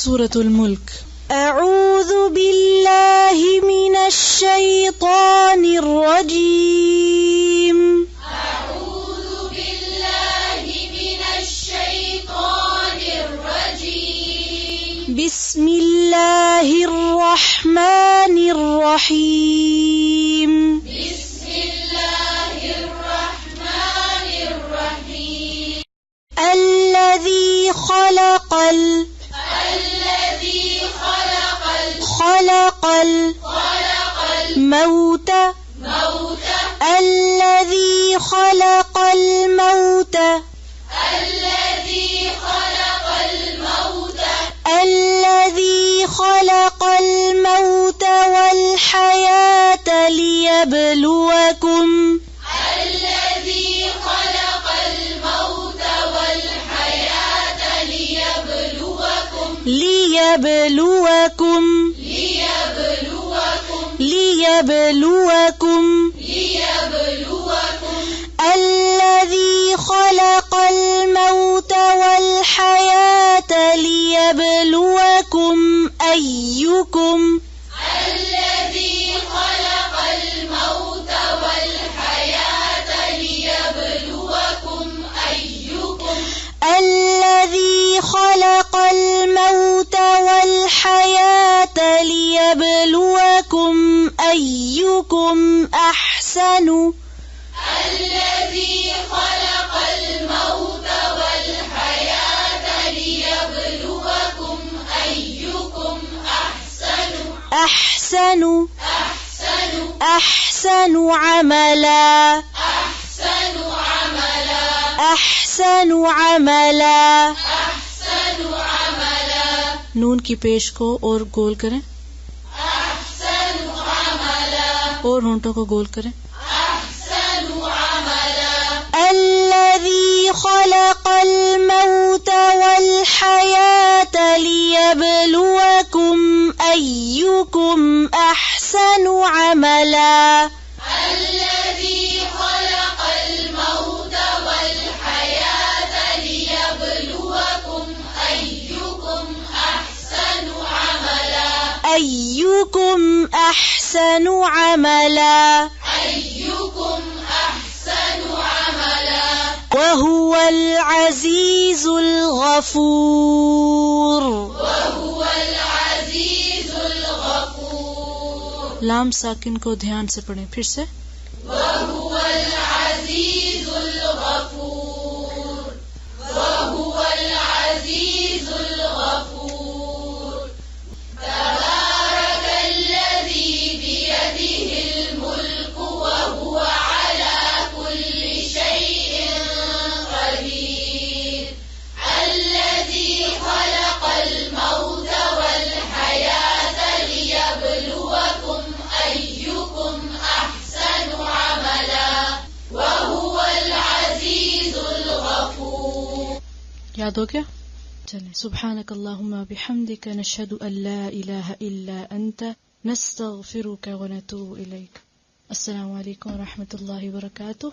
سورة الملك. أعوذ بالله من الشيطان الرجيم. أعوذ بالله من الشيطان الرجيم. بسم الله الرحمن الرحيم. بسم الله الرحمن الرحيم. الذي خلق الموت. الذي خلق الموت. الذي خلق الموت والحياة ليبلوكم. ليبلوكم. الذي خلق الموت والحياة ليبلوكم أيكم أحسن. أحسن عملا. नून की पेश को और गोल करें और होंठों को गोल करें. الذي خلق الموت والحياة ليبلوكم أيكم أحسن عملا. أيكم أحسن عملا. وهو العزيز الغفور. लाम साकिन को ध्यान से पढ़ें. फिर से. याद हो गया. चलें. सुब्हानक अल्लाहुम्मा बिहम्दिक नशहदु अन ला इलाहा इल्ला अंत नस्तगफिरुक व नतूबु इलैक. अस्सलामु अलैकुम व रहमतुल्लाहि व बरकातुहू.